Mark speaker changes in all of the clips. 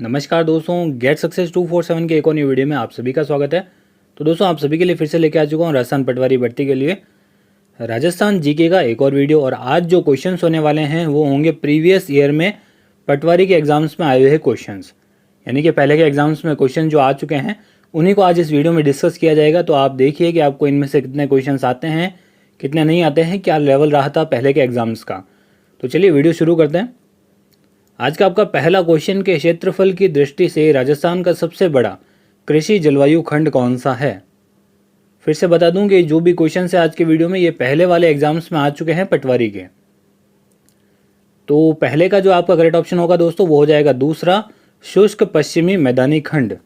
Speaker 1: नमस्कार दोस्तों, get success 247 के एक और नई वीडियो में आप सभी का स्वागत है। तो दोस्तों, आप सभी के लिए फिर से लेके आ चुका हूँ राजस्थान पटवारी भर्ती के लिए राजस्थान जीके का एक और वीडियो। और आज जो क्वेश्चंस होने वाले हैं वो होंगे प्रीवियस ईयर में पटवारी के एग्जाम्स में आए हुए क्वेश्चंस, यानी कि पहले के एग्जाम्स में क्वेश्चन जो आ चुके हैं उन्हीं को आज इस वीडियो में डिस्कस किया जाएगा। तो आप देखिए कि आपको इनमें से कितने क्वेश्चन आते हैं, कितने नहीं आते हैं, क्या लेवल रहा था पहले के एग्जाम्स का। तो चलिए वीडियो शुरू करते हैं। आज का आपका पहला क्वेश्चन के क्षेत्रफल की दृष्टि से राजस्थान का सबसे बड़ा कृषि जलवायु खंड कौन सा है। फिर से बता दूं कि जो भी क्वेश्चन है आज के वीडियो में ये पहले वाले एग्जाम्स में आ चुके हैं पटवारी के। तो पहले का जो आपका करेक्ट ऑप्शन होगा दोस्तों वो हो जाएगा दूसरा, शुष्क पश्चिमी मैदानी खंड।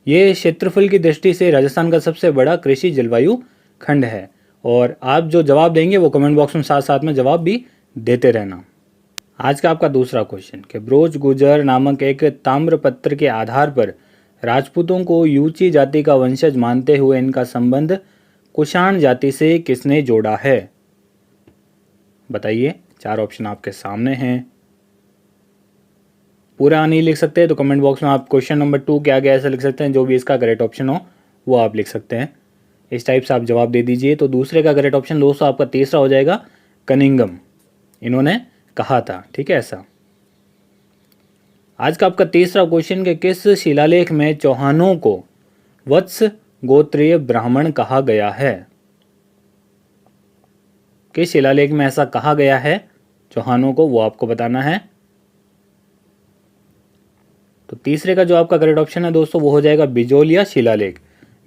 Speaker 1: ये क्षेत्रफल की दृष्टि से राजस्थान का सबसे बड़ा कृषि जलवायु खंड है। और आप जो जवाब देंगे वो कमेंट बॉक्स में साथ साथ में जवाब भी देते रहना। आज का आपका दूसरा क्वेश्चन कि ब्रोच गुजर नामक एक ताम्रपत्र के आधार पर राजपूतों को यूची जाति का वंशज मानते हुए इनका संबंध कुषाण जाति से किसने जोड़ा है। बताइए, चार ऑप्शन आपके सामने हैं। पूरा नहीं लिख सकते तो कमेंट बॉक्स में आप क्वेश्चन नंबर 2 क्या गया ऐसा लिख सकते हैं, जो भी इसका करेक्ट ऑप्शन हो वो आप लिख सकते हैं। इस टाइप से आप जवाब दे दीजिए। तो दूसरे का करेक्ट ऑप्शन दोस्तों आपका तीसरा हो जाएगा, कनिंगम, इन्होंने कहा था। ठीक है ऐसा। आज का आपका तीसरा क्वेश्चन कि किस शिलालेख में चौहानों को वत्स गोत्रीय ब्राह्मण कहा गया है। किस शिलालेख में ऐसा कहा गया है चौहानों को, वो आपको बताना है। तो तीसरे का जो आपका करेक्ट ऑप्शन है दोस्तों वो हो जाएगा बिजोलिया शिलालेख।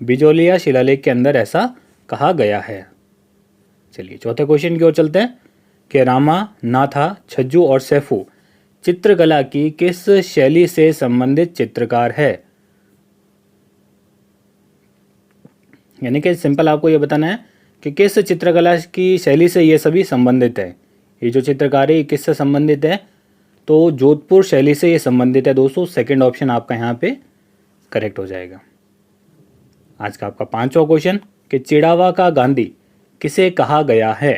Speaker 1: बिजोलिया शिलालेख के अंदर ऐसा कहा गया है। चलिए चौथे क्वेश्चन की ओर चलते हैं कि रामा, नाथा, छज्जू और सैफू चित्रकला की किस शैली से संबंधित चित्रकार है। यानी कि सिंपल आपको ये बताना है कि किस चित्रकला की शैली से ये सभी संबंधित है। ये जो चित्रकार है किससे संबंधित है, तो जोधपुर शैली से ये संबंधित है दोस्तों। सेकंड ऑप्शन आपका यहाँ पे करेक्ट हो जाएगा। आज का आपका पांचवा क्वेश्चन कि चिड़ावा का गांधी किसे कहा गया है।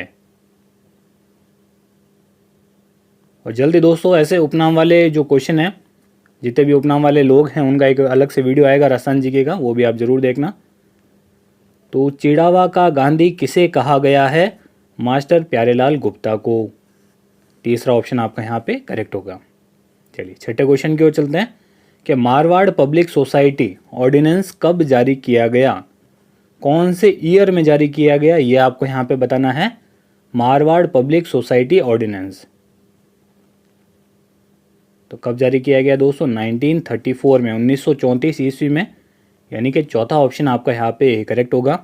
Speaker 1: और जल्दी दोस्तों ऐसे उपनाम वाले जो क्वेश्चन हैं, जितने भी उपनाम वाले लोग हैं उनका एक अलग से वीडियो आएगा राजस्थान जीके का, वो भी आप जरूर देखना। तो चिड़ावा का गांधी किसे कहा गया है, मास्टर प्यारेलाल गुप्ता को। तीसरा ऑप्शन आपका यहाँ पे करेक्ट होगा। चलिए छठे क्वेश्चन की ओर चलते हैं कि मारवाड़ पब्लिक सोसाइटी ऑर्डिनेंस कब जारी किया गया। कौन से ईयर में जारी किया गया ये आपको यहाँ पे बताना है। मारवाड़ पब्लिक सोसाइटी ऑर्डिनेंस तो कब जारी किया गया दोस्तों, 1934 में, 1934 ईस्वी में, यानी कि चौथा ऑप्शन आपका यहाँ पे करेक्ट होगा।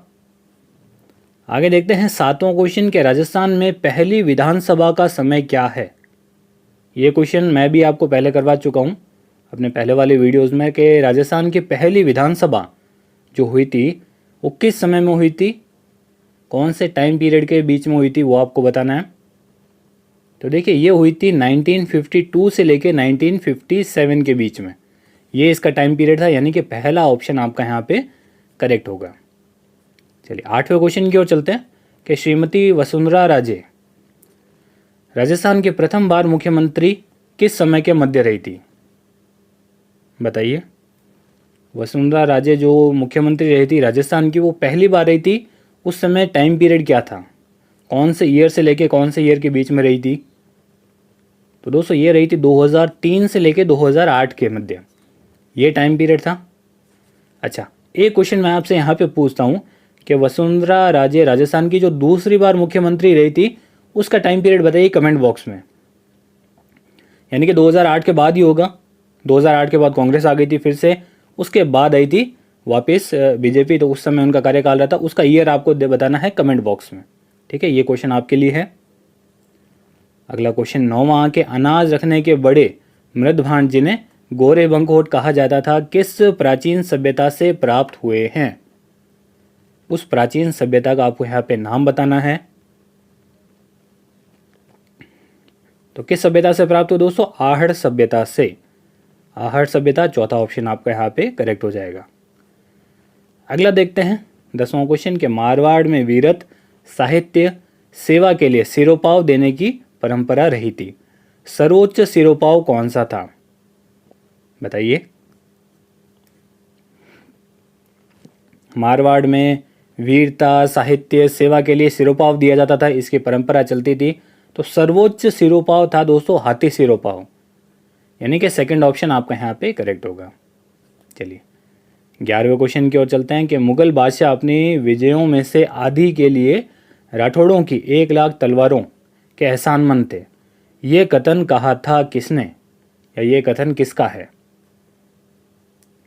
Speaker 1: आगे देखते हैं सातवां क्वेश्चन के राजस्थान में पहली विधानसभा का समय क्या है। ये क्वेश्चन मैं भी आपको पहले करवा चुका हूँ अपने पहले वाले वीडियोस में कि राजस्थान की पहली विधानसभा जो हुई थी वो किस समय में हुई थी, कौन से टाइम पीरियड के बीच में हुई थी, वो आपको बताना है। तो देखिए ये हुई थी 1952 से लेके 1957 के बीच में, ये इसका टाइम पीरियड था, यानी कि पहला ऑप्शन आपका यहाँ पे करेक्ट होगा। चलिए आठवें क्वेश्चन की ओर चलते हैं कि श्रीमती वसुंधरा राजे राजस्थान के प्रथम बार मुख्यमंत्री किस समय के मध्य रही थी। बताइए, वसुंधरा राजे जो मुख्यमंत्री रही थी राजस्थान की वो पहली बार रही थी, उस समय टाइम पीरियड क्या था, कौन से ईयर से लेके कौन से ईयर के बीच में रही थी। तो दोस्तों ये रही थी 2003 से लेके 2008 के मध्य, ये टाइम पीरियड था। अच्छा, एक क्वेश्चन मैं आपसे यहाँ पे पूछता हूँ कि वसुंधरा राजे राजस्थान की जो दूसरी बार मुख्यमंत्री रही थी उसका टाइम पीरियड बताइए कमेंट बॉक्स में। यानी कि 2008 के बाद ही होगा, 2008 के बाद कांग्रेस आ गई थी फिर से, उसके बाद आई थी वापस बीजेपी, तो उस समय उनका कार्यकाल रहा था, उसका ईयर आपको बताना है कमेंट बॉक्स में। ठीक है, ये क्वेश्चन आपके लिए है। अगला क्वेश्चन नौवां के अनाज रखने के बड़े मृद भांड जिन्हें गोरे बंकोट कहा जाता था किस प्राचीन सभ्यता से प्राप्त हुए हैं। उस प्राचीन सभ्यता का आपको यहाँ पे नाम बताना है। तो किस सभ्यता से प्राप्त हो दोस्तों, आहड़ सभ्यता से। आहड़ सभ्यता चौथा ऑप्शन आपका यहाँ पे करेक्ट हो जाएगा। अगला देखते हैं 10वां क्वेश्चन के मारवाड़ में वीरत साहित्य सेवा के लिए सिरोपाव देने की परंपरा रही थी, सर्वोच्च सिरोपाव कौन सा था। बताइए। मारवाड़ में वीरता, साहित्य, सेवा के लिए सिरोपाव दिया जाता था, इसकी परंपरा चलती थी। तो सर्वोच्च सिरोपाव था दोस्तों हाथी सिरोपाव, यानी कि सेकंड ऑप्शन आपका यहाँ पे करेक्ट होगा। चलिए 11वें क्वेश्चन की ओर चलते हैं कि मुगल बादशाह अपनी विजयों में से आधी के लिए राठौड़ों की 1 लाख तलवारों के एहसानमंद थे। ये कथन कहा था किसने, या ये कथन किसका है?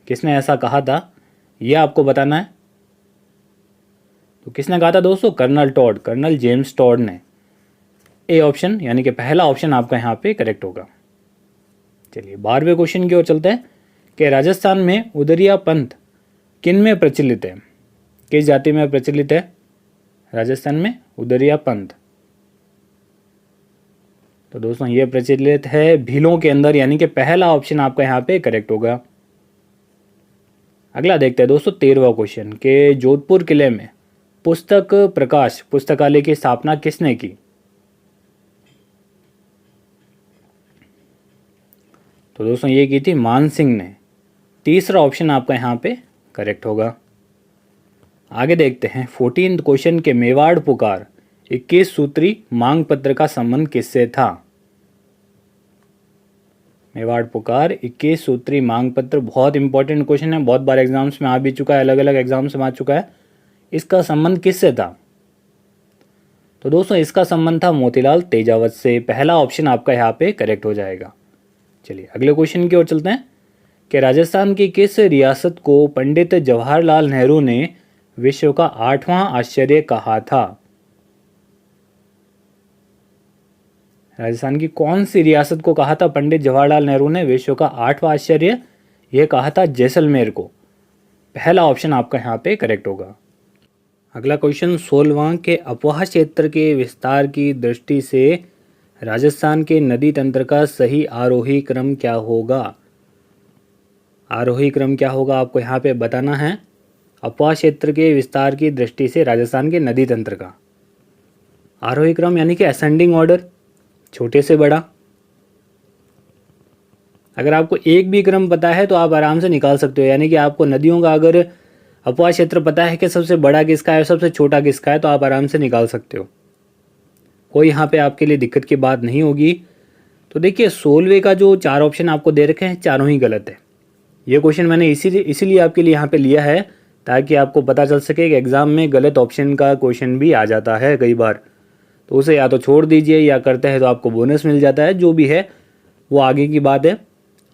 Speaker 1: किसने ऐसा कहा था ये आपको बताना है। तो किसने कहा था दोस्तों? Colonel Tod, colonel James Tod ने। ए ऑप्शन यानी कि पहला ऑप्शन आपका यहाँ पे करेक्ट होगा। चलिए 12वें क्वेश्चन की ओर चलते हैं कि राजस्थान में उदरिया पंथ किन में प्रचलित है, किस जाति में प्रचलित है राजस्थान में उदरिया पंथ? तो दोस्तों ये प्रचलित है भीलों के अंदर, यानी कि पहला ऑप्शन आपका यहाँ पे करेक्ट होगा। अगला देखते हैं दोस्तों 13वां क्वेश्चन के जोधपुर किले में पुस्तक प्रकाश पुस्तकालय की स्थापना किसने की? तो दोस्तों ये की थी मान सिंह ने। तीसरा ऑप्शन आपका यहाँ पे करेक्ट होगा। आगे देखते हैं 14th क्वेश्चन के मेवाड़ पुकार 21 सूत्री मांग पत्र का संबंध किससे था? मेवाड़ पुकार 21 सूत्री मांग पत्र बहुत इंपॉर्टेंट क्वेश्चन है, बहुत बार एग्जाम्स में आ भी चुका है, अलग अलग एग्जाम्स में आ चुका है। इसका संबंध किससे था? तो दोस्तों इसका संबंध था मोतीलाल तेजावत से। पहला ऑप्शन आपका यहाँ पे करेक्ट हो जाएगा। चलिए अगले क्वेश्चन की ओर चलते हैं कि राजस्थान की किस रियासत को पंडित जवाहरलाल नेहरू ने विश्व का 8वां आश्चर्य कहा था? राजस्थान की कौन सी रियासत को कहा था पंडित जवाहरलाल नेहरू ने विश्व का 8वां आश्चर्य? यह कहा था जैसलमेर को। पहला ऑप्शन आपका यहाँ पे करेक्ट होगा। अगला क्वेश्चन 16वां के अपवाह क्षेत्र के विस्तार की दृष्टि से राजस्थान के नदी तंत्र का सही आरोही क्रम क्या होगा? आरोही क्रम क्या होगा आपको यहाँ पे बताना है। अपवाह क्षेत्र के विस्तार की दृष्टि से राजस्थान के नदी तंत्र का आरोही क्रम यानी कि असेंडिंग ऑर्डर, छोटे से बड़ा। अगर आपको एक भी क्रम पता है तो आप आराम से निकाल सकते हो, यानी कि आपको नदियों का अगर अपवाह क्षेत्र पता है कि सबसे बड़ा किसका है, सबसे छोटा किसका है, तो आप आराम से निकाल सकते हो। कोई यहाँ पे आपके लिए दिक्कत की बात नहीं होगी। तो देखिए 16वें का जो 4 ऑप्शन आपको दे रखे हैं चारों ही गलत है। ये क्वेश्चन मैंने इसीलिए आपके लिए यहाँ पे लिया है ताकि आपको पता चल सके कि एग्ज़ाम में गलत ऑप्शन का क्वेश्चन भी आ जाता है कई बार। तो उसे या तो छोड़ दीजिए या करते हैं तो आपको बोनस मिल जाता है, जो भी है वो आगे की बात है।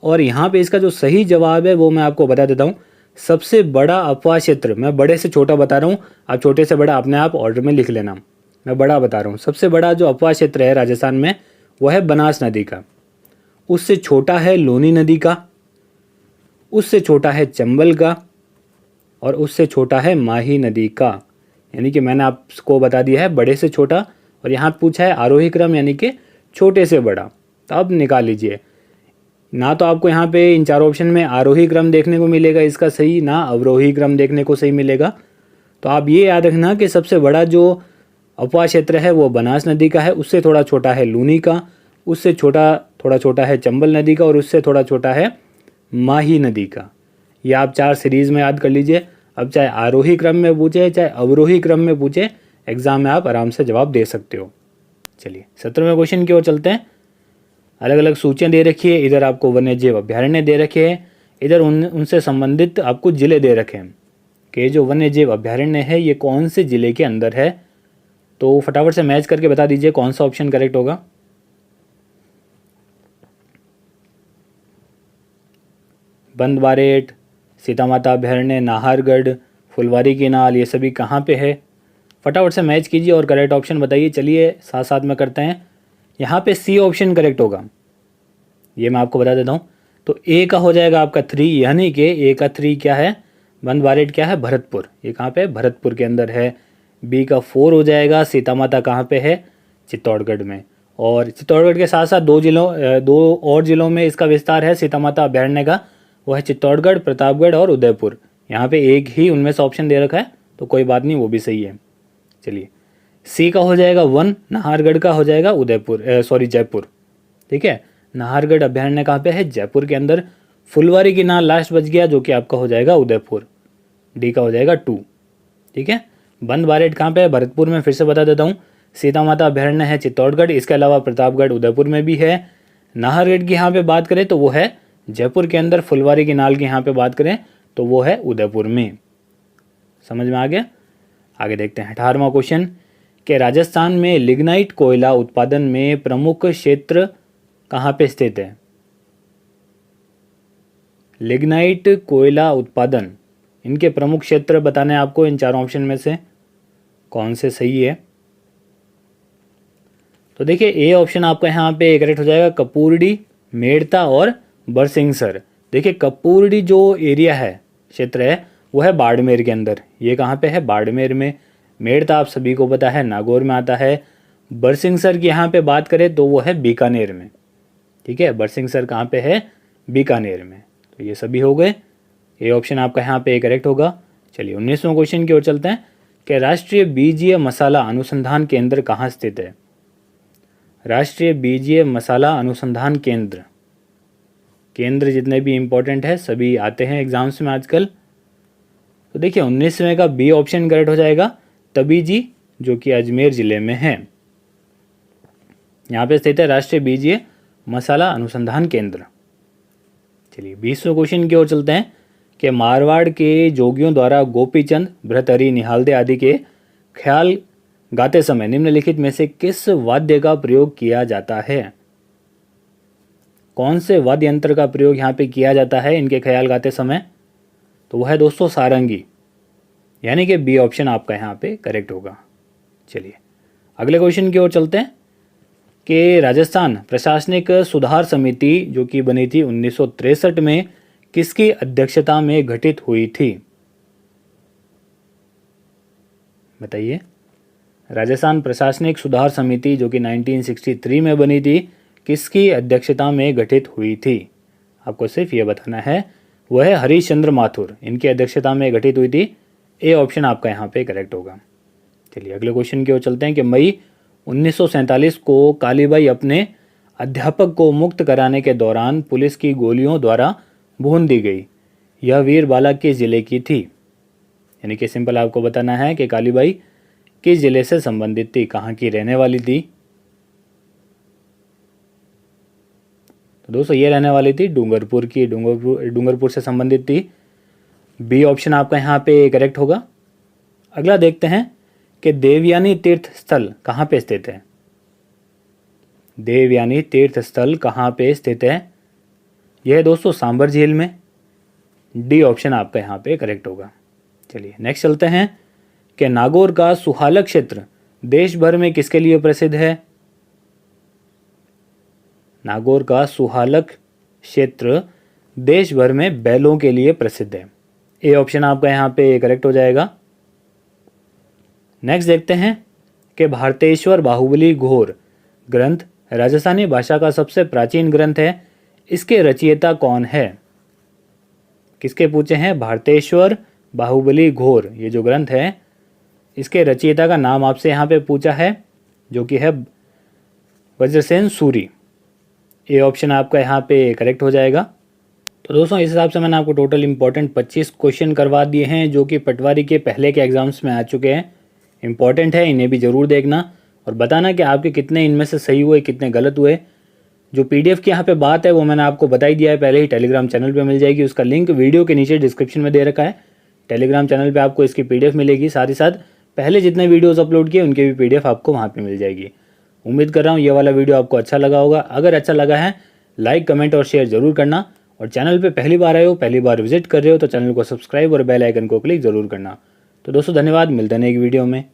Speaker 1: और यहाँ पे इसका जो सही जवाब है वो मैं आपको बता देता हूँ। सबसे बड़ा अपवाह क्षेत्र, मैं बड़े से छोटा बता रहा हूँ, आप छोटे से बड़ा अपने आप ऑर्डर में लिख लेना। मैं बड़ा बता रहा हूँ। सबसे बड़ा जो अपवाह क्षेत्र है राजस्थान में वो है बनास नदी का, उससे छोटा है लूनी नदी का, उससे छोटा है चंबल का, और उससे छोटा है माही नदी का। यानी कि मैंने आपको बता दिया है बड़े से छोटा, और यहाँ पूछा है आरोही क्रम यानी कि छोटे से बड़ा। तो अब निकाल लीजिए। ना तो आपको यहाँ पे इन 4 ऑप्शन में आरोही क्रम देखने को मिलेगा इसका सही, ना अवरोही क्रम देखने को सही मिलेगा। तो आप ये याद रखना कि सबसे बड़ा जो अपवाह क्षेत्र है वो बनास नदी का है, उससे थोड़ा छोटा है लूनी का, उससे थोड़ा छोटा है चंबल नदी का, और उससे थोड़ा छोटा है माही नदी का। ये आप 4 सीरीज़ में याद कर लीजिए। अब चाहे आरोही क्रम में पूछे चाहे अवरोही क्रम में पूछे, एग्ज़ाम में आप आराम से जवाब दे सकते हो। चलिए 17वें क्वेश्चन की ओर चलते हैं। अलग अलग सूचियाँ दे रखी है, इधर आपको वन्यजीव अभ्यारण्य दे रखे हैं, इधर उनसे संबंधित आपको ज़िले दे रखे हैं कि जो वन्यजीव अभ्यारण्य है ये कौन से ज़िले के अंदर है। तो फटाफट से मैच करके बता दीजिए कौन सा ऑप्शन करेक्ट होगा। बंदबारेट, सीता माता अभ्यारण्य, नाहरगढ़, फुलवारी की नाल, ये सभी कहाँ पे है? फटाफट से मैच कीजिए और करेक्ट ऑप्शन बताइए। चलिए साथ साथ में करते हैं। यहाँ पे सी ऑप्शन करेक्ट होगा, ये मैं आपको बता देता हूँ। तो ए का हो जाएगा आपका 3, यानी कि ए का 3 क्या है? बंदबारेट क्या है? भरतपुर। ये कहाँ पे? भरतपुर के अंदर है। बी का 4 हो जाएगा सीता माता, कहाँ पे है? चित्तौड़गढ़ में। और चित्तौड़गढ़ के साथ साथ 2 और जिलों में इसका विस्तार है सीता माता अभ्यारण्य का, वो है चित्तौड़गढ़, प्रतापगढ़ और उदयपुर। यहाँ पे एक ही उनमें से ऑप्शन दे रखा है, तो कोई बात नहीं, वो भी सही है। चलिए सी का हो जाएगा 1, नाहरगढ़ का हो जाएगा जयपुर। ठीक है, नाहरगढ़ अभ्यारण्य कहाँ पे है? जयपुर के अंदर। फुलवारी की नाल लास्ट बच गया जो कि आपका हो जाएगा उदयपुर, डी का हो जाएगा 2। ठीक है। बंद बारेट कहाँ पे है? भरतपुर में। फिर से बता देता हूँ, सीता माता अभयारण्य है चित्तौड़गढ़, इसके अलावा प्रतापगढ़ उदयपुर में भी है। नाहरगढ़ की यहाँ पे बात करें तो वो है जयपुर के अंदर। फुलवारी की नाल की यहाँ पे बात करें तो वो है उदयपुर में। समझ में आ गया? आगे देखते हैं 18वां क्वेश्चन कि राजस्थान में लिग्नाइट कोयला उत्पादन में प्रमुख क्षेत्र कहाँ पे स्थित है? लिग्नाइट कोयला उत्पादन, इनके प्रमुख क्षेत्र बताने हैं आपको इन चारों ऑप्शन में से कौन से सही है। तो देखिए ए ऑप्शन आपका यहाँ पे करेक्ट हो जाएगा, कपूरडी, मेड़ता और बरसिंगसर। देखिए कपूरडी जो एरिया है, क्षेत्र है, वो है बाड़मेर के अंदर। ये कहाँ पे है? बाड़मेर में। मेड़ता आप सभी को पता है नागौर में आता है। बरसिंगसर की यहाँ पे बात करें तो वो है बीकानेर में। ठीक है, बरसिंगसर कहाँ पे है? बीकानेर में। तो ये सभी हो गए, ये ऑप्शन आपका यहाँ पे करेक्ट होगा। चलिए 19वें क्वेश्चन की ओर चलते हैं कि राष्ट्रीय बीजीय मसाला अनुसंधान केंद्र कहाँ स्थित है? राष्ट्रीय बीजीय मसाला अनुसंधान केंद्र, केंद्र जितने भी इंपॉर्टेंट है सभी आते हैं एग्जाम्स में आजकल। तो देखिए 19वें का बी ऑप्शन करेक्ट हो जाएगा, तबीजी, जो कि अजमेर जिले में है। यहाँ पे स्थित है राष्ट्रीय बीजीय मसाला अनुसंधान केंद्र। चलिए 20वें क्वेश्चन की ओर चलते हैं कि मारवाड़ के जोगियों द्वारा गोपीचंद, भृतहरि, निहालदे आदि के ख्याल गाते समय निम्नलिखित में से किस वाद्य का प्रयोग किया जाता है? कौन से वाद्य यंत्र का प्रयोग यहाँ पे किया जाता है इनके ख्याल गाते समय? तो वह है दोस्तों सारंगी, यानी कि बी ऑप्शन आपका यहाँ पे करेक्ट होगा। चलिए अगले क्वेश्चन की ओर चलते हैं कि राजस्थान प्रशासनिक सुधार समिति जो कि बनी थी 1963 में किसकी अध्यक्षता में गठित हुई थी? बताइए। राजस्थान प्रशासनिक सुधार समिति जो कि 1963 में बनी थी, किसकी अध्यक्षता में गठित हुई थी? आपको सिर्फ ये बताना है, वह है हरीश चंद्र माथुर, इनकी अध्यक्षता में गठित हुई थी। ए ऑप्शन आपका यहाँ पे करेक्ट होगा। चलिए अगले क्वेश्चन की ओर चलते हैं कि मई 1947 को कालीबाई अपने अध्यापक को मुक्त कराने के दौरान पुलिस की गोलियों द्वारा भून दी गई। यह वीर बाला किस जिले की थी? यानी कि सिंपल आपको बताना है कि कालीबाई किस जिले से संबंधित थी, कहाँ की रहने वाली थी? तो दोस्तों ये रहने वाली थी डूंगरपुर की, डूंगरपुर से संबंधित थी। बी ऑप्शन आपका यहाँ पे करेक्ट होगा। अगला देखते हैं कि देवयानी तीर्थ स्थल कहाँ पे स्थित है? देवयानी तीर्थ स्थल कहाँ पे स्थित है? यह है दोस्तों सांबर झील में। डी ऑप्शन आपका यहाँ पे करेक्ट होगा। चलिए नेक्स्ट चलते हैं कि नागौर का सुहालक क्षेत्र देश भर में किसके लिए प्रसिद्ध है? नागौर का सुहालक क्षेत्र देश भर में बैलों के लिए प्रसिद्ध है। ए ऑप्शन आपका यहाँ पे करेक्ट हो जाएगा। नेक्स्ट देखते हैं कि भारतेश्वर बाहुबली घोर ग्रंथ राजस्थानी भाषा का सबसे प्राचीन ग्रंथ है, इसके रचयिता कौन है? किसके पूछे हैं? भारतेश्वर बाहुबली घोर, ये जो ग्रंथ है इसके रचयिता का नाम आपसे यहाँ पे पूछा है, जो कि है वज्रसेन सूरी। ए ऑप्शन आपका यहाँ पे करेक्ट हो जाएगा। तो दोस्तों इस हिसाब से मैंने आपको टोटल इंपॉर्टेंट 25 क्वेश्चन करवा दिए हैं जो कि पटवारी के पहले के एग्जाम्स में आ चुके हैं। इंपॉर्टेंट है, इन्हें भी ज़रूर देखना और बताना कि आपके कितने इनमें से सही हुए, कितने गलत हुए। जो पीडीएफ की यहाँ पे बात है वो मैंने आपको बताई दिया है पहले ही, टेलीग्राम चैनल पे मिल जाएगी। उसका लिंक वीडियो के नीचे डिस्क्रिप्शन में दे रखा है। टेलीग्राम चैनल पे आपको इसकी पीडीएफ मिलेगी, साथ ही साथ पहले जितने वीडियोस अपलोड किए उनके भी पीडीएफ आपको वहाँ पे मिल जाएगी। उम्मीद कर रहा हूँ ये वाला वीडियो आपको अच्छा लगा होगा। अगर अच्छा लगा है लाइक, कमेंट और शेयर जरूर करना, और चैनल पे पहली बार आए हो, पहली बार विजिट कर रहे हो तो चैनल को सब्सक्राइब और बेल आइकन को क्लिक जरूर करना। तो दोस्तों धन्यवाद, मिलते हैं एक वीडियो में।